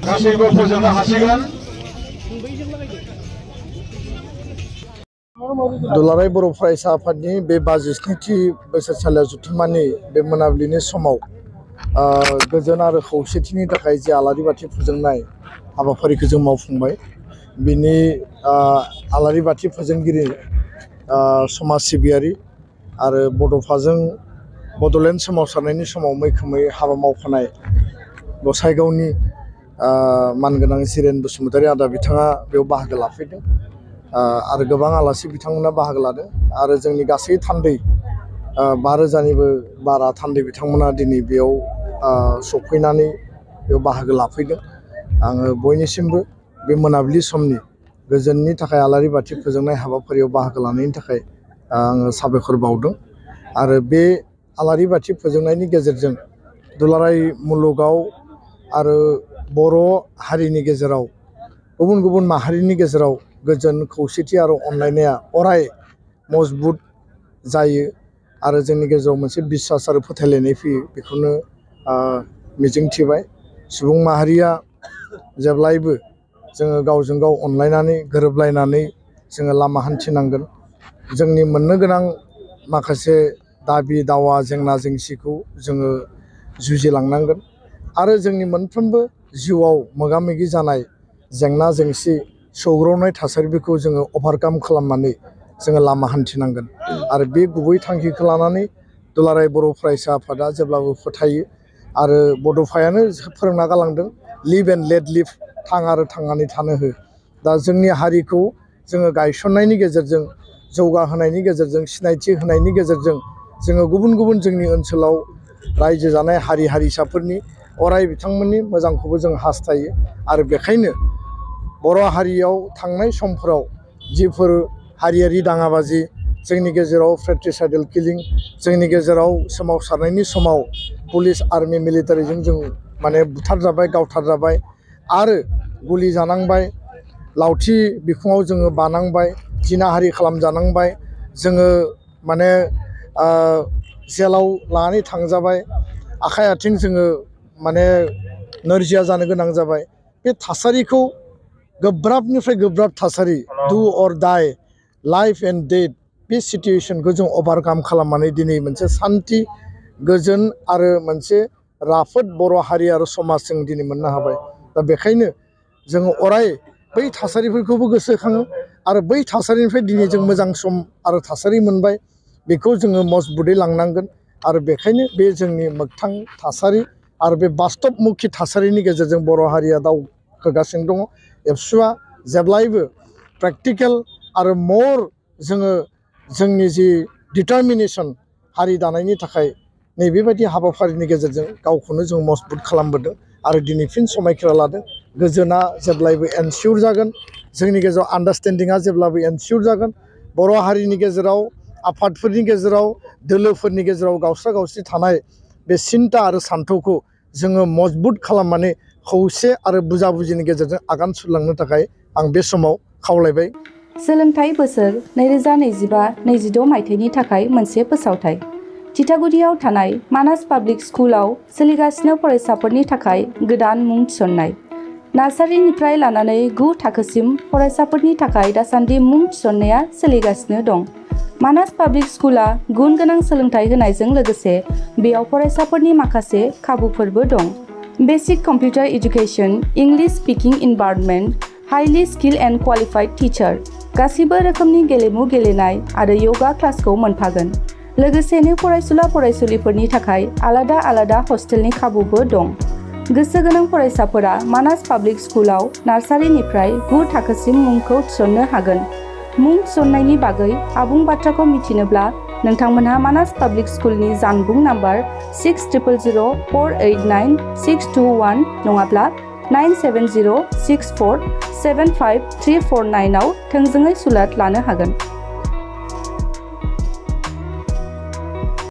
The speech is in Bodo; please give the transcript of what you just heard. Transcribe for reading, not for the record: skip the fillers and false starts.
गासैबो फोजोबनो हासिगोन। दुलाराय बर' फरायसा आफादनि बे 52थि बोसोरसालियाव जथुम्मानि बे मोनाबिलिनि समाव गोजोन आरो खौसेथिनि थाखाय जे आलारि बाथि फोजोंनाय हाबाफारिखौ जों मावफुंबाय। बिनि आलारि बाथि फोजोंगिरि समाज सिबियारि आरो बड'फाजों बड'लेण्ड सोमावसारनायनि समाव मैखोमै हाबा मावफानाय गसाइगावनि मानगोनां जिरेन बसुमतारी आदा बिथाङा बेयाव बाहागो लाफैदों आरो गोबां आलासि बिथांमोना बाहागो लादों आरो जोंनि गासै थान्दै 5000निबो बारा थान्दै बिथांमोना दिनै बेयाव सफैनानै बेयाव बाहागो लाफैदों। आङो बयनिसिमबो बे मोनाबिलि समनि गोजोननि थाखाय आलारि बाथि फोजोंनाय हाबाफारियाव बाहागो लानायनि थाखाय आङो साबायखर बावदों आरो बे आलारि बाथि फोजोंनायनि गेजेरजों दुलाराय मुलुगाव आरो बर' हारिनि गेजेराव गुबुन गुबुन माहारिनि गेजेराव गोजोन खौसेथि आरो अनलायनाया अराय मजबुत जायो आरो जोंनि गेजेराव मोनसे बिसास आरो फोथायलायनाय फैयो। बेखौनो मिजिंथिबाय। सुबुं माहारिया जेब्लायबो जोङो गावजों गाव अनलायनानै गोरोबलायनानै जोङो लामा हान्थिनांगोन। जोंनि मोननो गोनां माखासे दाबि दावा जेंना जेंसिखौ जोङो जुजिलांनांगोन आरो जोंनि मोनफ्रोमबो जिउआव मोगा मोगि जानाय जेंना जेंसि सौग्रावनाय थासारिफोरखौ जोङो अभारकाम खालामनानै जोङो लामा हान्थिनांगोन आरो बे गुबै थांखिखौ लानानै दुलाराय बर' फरायसा आफादा जेब्लाबो फोथायो आरो बड'फायानो फोरोंना गालांदों लिभ एन्ड लेट लिभ, थां आरो थांनानै थानो हो। दा जोंनि हारिखौ जोङो गायसननायनि गेजेरजों जौगाहोनायनि गेजेरजों सिनायथि होनायनि गेजेरजों जोङो गुबुन गुबुन जोंनि ओनसोलाव रायजो जानाय हारि हारिसाफोरनि अराय बिथांमोननि मोजांखौबो जों हास्थायो आरो बेखायनो बर' हारियाव थांनाय समफोराव जिफोर हारियारि दाङाबाजि जोंनि गेजेराव फ्रेट्रिसाइडेल किलिं जोंनि गेजेराव सोमावसारनायनि समाव पुलिस आर्मि मिलिटारिजों जों माने बुथारजाबाय गावथारजाबाय आरो गुलि जानांबाय, लावथि बिखुङाव जोङो बानांबाय, जिनाहारि खालामजानांबाय, जोङो माने जेलाव लानानै थांजाबाय, आखाइ आथिं जोङो माने नोरजिया जानो गोनां जाबाय। बे थासारिखौ गोब्राबनिफ्राय गोब्राब थासारि डु अर डाइ लाइफ एन्ड डेथ बे सिटुवेसनखौ जों अभारकाम खालामनानै दिनै मोनसे सान्थि गोजोन आरो मोनसे राफोद बर' हारि आरो समाज जों दिनै मोननो हाबाय। दा बेखायनो जोङो अराय बै थासारिफोरखौबो गोसोखाङो आरो बै थासारिनिफ्राय दिनै जों मोजां सम आरो थासारि मोनबाय बेखौ जोङो मजबुतै लांनांगोन आरो बेखायनो बे जोंनि मोगथां थासारि आरो बे बास्तबमुखि थासारिनि गेजेरजों बर' हारिया दावखोगासिनो दङ। एबसुआ जेब्लायबो प्रेक्टिकेल आरो मर जोङो जोंनि जि डिटारमिनेसन हारि दानायनि थाखाय नैबेबायदि हाबाफारिनि गेजेरजों गावखौनो जों मजबुत खालामबोदों आरो दिनै फिन समायखिरा लादों। गोजोना जेब्लायबो एनसियर जागोन, जोंनि गेजेराव आन्डारस्टेन्डिंआ जेब्लाबो एनसियर जागोन। बर' हारिनि गेजेराव आफादफोरनि गेजेराव दोलोफोरनि गेजेराव गावस्रा गावस्रि थानाय बे सिन्ता आरो सान्थौखौ जोङो मजबुत खालामनानै खौसे आरो बुजा बुजिनि गेजेरजों आगान सुरलांनो थाखाय आं बे समाव खावलायबाय। सोलोंथाइ बोसोर 2025-26 मायथाइनि थाखाय मोनसे फोसावथाय। थिथागुरियाव थानाय मानास पाब्लिक स्कुलाव सोलिगासिनो फरायसाफोरनि थाखाय गोदान मुं थिसननाय। नार्सारिनिफ्राय लानानै 9 थाखोसिम फरायसाफोरनि थाखाय दासान्दि मुं थिसननाया सोलिगासिनो दं। मानास पाब्लिक स्कुला गुन गोनां सोलोंथाइ होनायजों लोगोसे बेयाव फरायसाफोरनि माखासे खाबुफोरबो दं। Basic computer education, English speaking environment, highly skill and qualified teacher, गासिबो रोखोमनि गेलेमु गेलेनाय आरो योगा क्लासखौ मोनफागोन। लोगोसेनो फरायसुला फरायसुलिफोरनि थाखाय आलादा आलादा हस्टेलनि खाबुबो दं। गोसो गोनां फरायसाफोरा मानास पाब्लिक स्कुलाव नार्सारिनिफ्राय 9 थाखोसिम मुंखौ थिसननो हागोन। मुं थिसननायनि बागै आबुं बाथ्राखौ मिथिनोब्ला नोंथांमोनहा मानास पाब्लिक स्कुलनि जानबुं नाम्बार 6000489621 नङाब्ला 9706475349 आव थोंजोङै सुलाद लानो हागोन।